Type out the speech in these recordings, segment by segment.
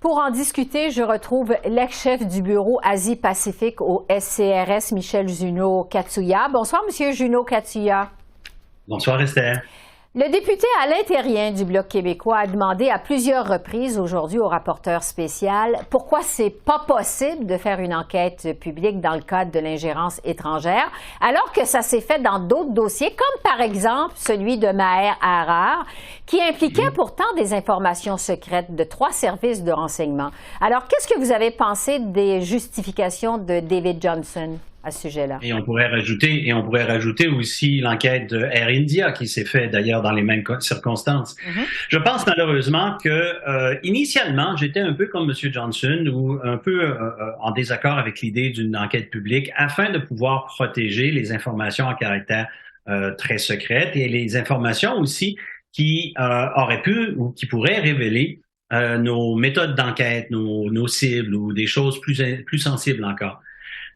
Pour en discuter, je retrouve l'ex-chef du bureau Asie-Pacifique au SCRS, Michel Junot-Katsuya. Bonsoir, Monsieur Junot-Katsuya. Bonsoir, Esther. Le député Alain Thérien du Bloc québécois a demandé à plusieurs reprises aujourd'hui au rapporteur spécial pourquoi c'est pas possible de faire une enquête publique dans le cadre de l'ingérence étrangère, alors que ça s'est fait dans d'autres dossiers, comme par exemple celui de Maher Harar, qui impliquait pourtant des informations secrètes de 3 services de renseignement. Alors, qu'est-ce que vous avez pensé des justifications de David Johnston à ce sujet-là? Et on pourrait rajouter aussi l'enquête de Air India qui s'est faite d'ailleurs dans les mêmes circonstances. Je pense malheureusement que initialement, j'étais un peu comme M. Johnson ou un peu en désaccord avec l'idée d'une enquête publique afin de pouvoir protéger les informations à caractère très secrète et les informations aussi qui auraient pu ou qui pourraient révéler nos méthodes d'enquête, nos cibles ou des choses plus sensibles encore.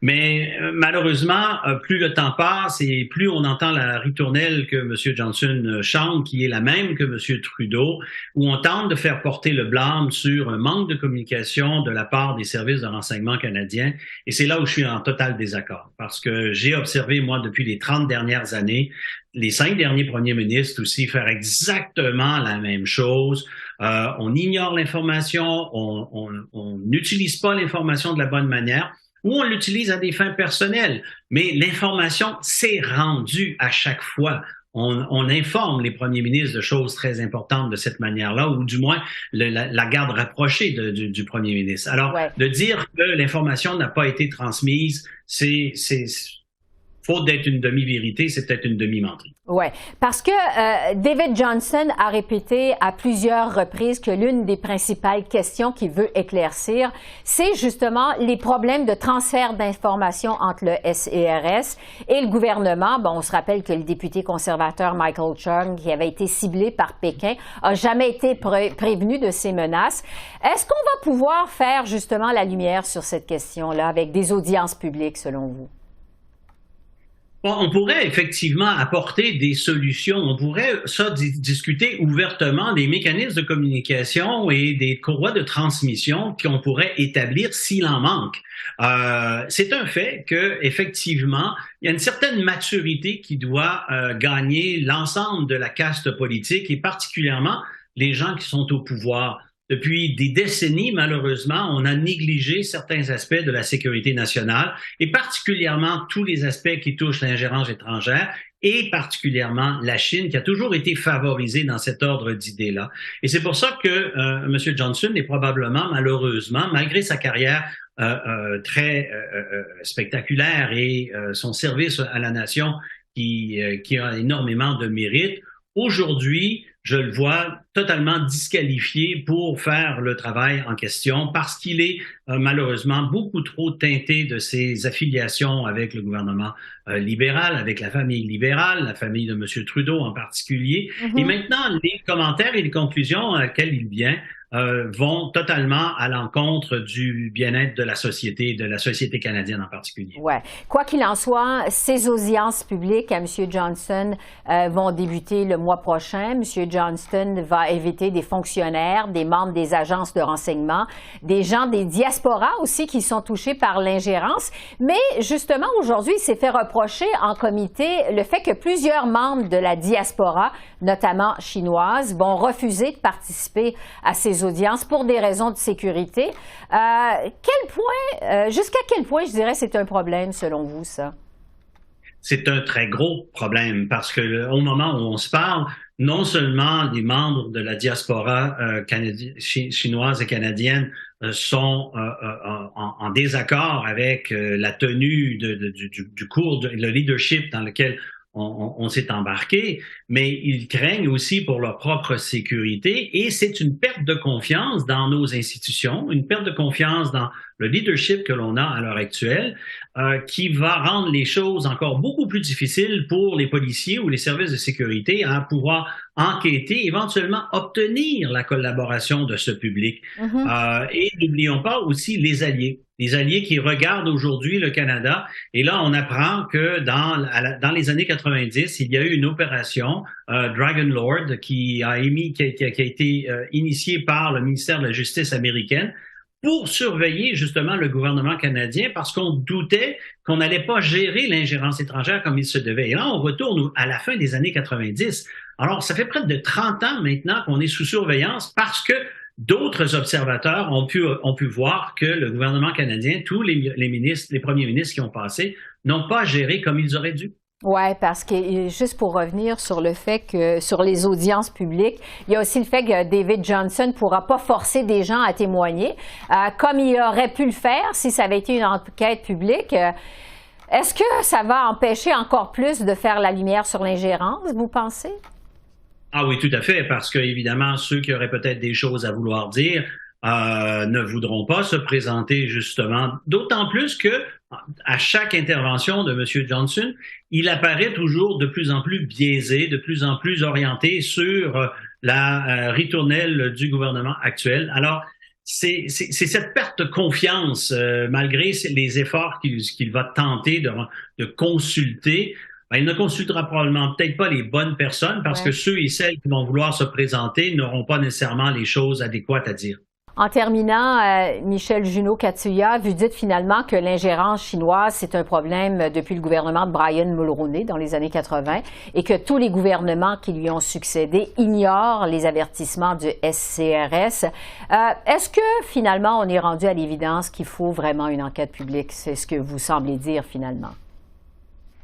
Mais malheureusement, plus le temps passe et plus on entend la ritournelle que M. Johnson chante, qui est la même que M. Trudeau, où on tente de faire porter le blâme sur un manque de communication de la part des services de renseignement canadiens. Et c'est là où je suis en total désaccord, parce que j'ai observé, moi, depuis les 30 dernières années, les 5 derniers premiers ministres aussi faire exactement la même chose. On ignore l'information, on n'utilise pas l'information de la bonne manière, ou on l'utilise à des fins personnelles. Mais l'information s'est rendue à chaque fois. On informe les premiers ministres de choses très importantes de cette manière-là, ou du moins la garde rapprochée du premier ministre. Alors, de dire que l'information n'a pas été transmise, c'est faute d'être une demi-vérité, c'est peut-être une demi-menterie. Oui, parce que David Johnston a répété à plusieurs reprises que l'une des principales questions qu'il veut éclaircir, c'est justement les problèmes de transfert d'informations entre le SCRS et le gouvernement. Bon, on se rappelle que le député conservateur Michael Chung, qui avait été ciblé par Pékin, a jamais été prévenu de ces menaces. Est-ce qu'on va pouvoir faire justement la lumière sur cette question-là avec des audiences publiques, selon vous? On pourrait effectivement apporter des solutions. On pourrait discuter ouvertement des mécanismes de communication et des courroies de transmission qu'on pourrait établir s'il en manque. C'est un fait que effectivement, il y a une certaine maturité qui doit gagner l'ensemble de la caste politique et particulièrement les gens qui sont au pouvoir. Depuis des décennies, malheureusement, on a négligé certains aspects de la sécurité nationale et particulièrement tous les aspects qui touchent l'ingérence étrangère et particulièrement la Chine qui a toujours été favorisée dans cet ordre d'idées-là. Et c'est pour ça que M. Johnson est probablement, malheureusement, malgré sa carrière très spectaculaire et son service à la nation qui a énormément de mérite, aujourd'hui, je le vois totalement disqualifié pour faire le travail en question parce qu'il est malheureusement beaucoup trop teinté de ses affiliations avec le gouvernement libéral, avec la famille libérale, la famille de M. Trudeau en particulier. Et maintenant, les commentaires et les conclusions à laquelle il vient vont totalement à l'encontre du bien-être de la société canadienne en particulier. Ouais. Quoi qu'il en soit, ces audiences publiques à M. Johnston vont débuter le mois prochain. M. Johnston va inviter des fonctionnaires, des membres des agences de renseignement, des gens des diasporas aussi qui sont touchés par l'ingérence. Mais justement, aujourd'hui, il s'est fait reprocher en comité le fait que plusieurs membres de la diaspora, notamment chinoise, vont refuser de participer à ces audiences pour des raisons de sécurité. Jusqu'à quel point, je dirais, c'est un problème selon vous, ça? C'est un très gros problème parce que au moment où on se parle, non seulement les membres de la diaspora chinoise et canadienne sont en désaccord avec la tenue du cours, le leadership dans lequel on s'est embarqué, mais ils craignent aussi pour leur propre sécurité et c'est une perte de confiance dans nos institutions, une perte de confiance dans le leadership que l'on a à l'heure actuelle, qui va rendre les choses encore beaucoup plus difficiles pour les policiers ou les services de sécurité à pouvoir enquêter, éventuellement obtenir la collaboration de ce public. Et n'oublions pas aussi les alliés qui regardent aujourd'hui le Canada. Et là, on apprend que dans les années 90, il y a eu une opération Dragon Lord qui a été initiée par le ministère de la Justice américaine pour surveiller justement le gouvernement canadien parce qu'on doutait qu'on n'allait pas gérer l'ingérence étrangère comme il se devait. Et là, on retourne à la fin des années 90. Alors, ça fait près de 30 ans maintenant qu'on est sous surveillance parce que d'autres observateurs ont pu voir que le gouvernement canadien, tous les ministres, les premiers ministres qui ont passé, n'ont pas géré comme ils auraient dû. Oui, parce que juste pour revenir sur le fait que sur les audiences publiques, il y a aussi le fait que David Johnston ne pourra pas forcer des gens à témoigner, comme il aurait pu le faire si ça avait été une enquête publique. Est-ce que ça va empêcher encore plus de faire la lumière sur l'ingérence, vous pensez? Ah oui, tout à fait, parce que évidemment, ceux qui auraient peut-être des choses à vouloir dire ne voudront pas se présenter justement, d'autant plus que à chaque intervention de M. Johnston, il apparaît toujours de plus en plus biaisé, de plus en plus orienté sur la ritournelle du gouvernement actuel. Alors, c'est cette perte de confiance, malgré les efforts qu'il va tenter de consulter. Ben, il ne consultera probablement peut-être pas les bonnes personnes parce que ceux et celles qui vont vouloir se présenter n'auront pas nécessairement les choses adéquates à dire. En terminant, Michel Junot-Katsuya, vous dites finalement que l'ingérence chinoise, c'est un problème depuis le gouvernement de Brian Mulroney dans les années 80 et que tous les gouvernements qui lui ont succédé ignorent les avertissements du SCRS. Est-ce que finalement on est rendu à l'évidence qu'il faut vraiment une enquête publique? C'est ce que vous semblez dire finalement.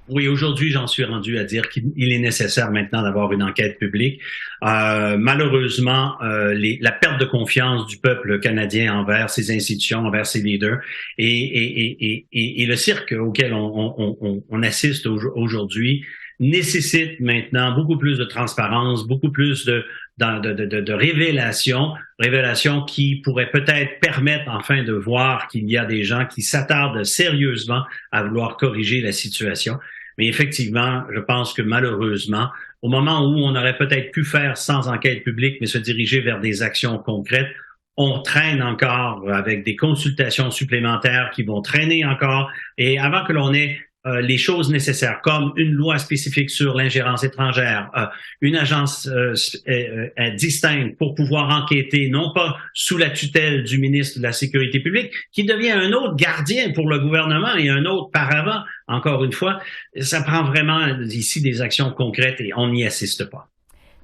Oui, aujourd'hui, j'en suis rendu à dire qu'il est nécessaire maintenant d'avoir une enquête publique. Malheureusement, la perte de confiance du peuple canadien envers ses institutions, envers ses leaders et le cirque auquel on assiste aujourd'hui nécessite maintenant beaucoup plus de transparence, beaucoup plus de révélations qui pourraient peut-être permettre enfin de voir qu'il y a des gens qui s'attardent sérieusement à vouloir corriger la situation. Mais effectivement, je pense que malheureusement, au moment où on aurait peut-être pu faire sans enquête publique, mais se diriger vers des actions concrètes, on traîne encore avec des consultations supplémentaires qui vont traîner encore. Et avant que l'on ait les choses nécessaires, comme une loi spécifique sur l'ingérence étrangère, une agence distincte pour pouvoir enquêter, non pas sous la tutelle du ministre de la Sécurité publique, qui devient un autre gardien pour le gouvernement et un autre paravent, encore une fois, ça prend vraiment ici des actions concrètes et on n'y assiste pas.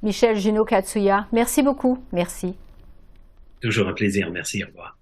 Michel Junot-Katsuya, merci beaucoup. Merci. Toujours un plaisir. Merci. Au revoir.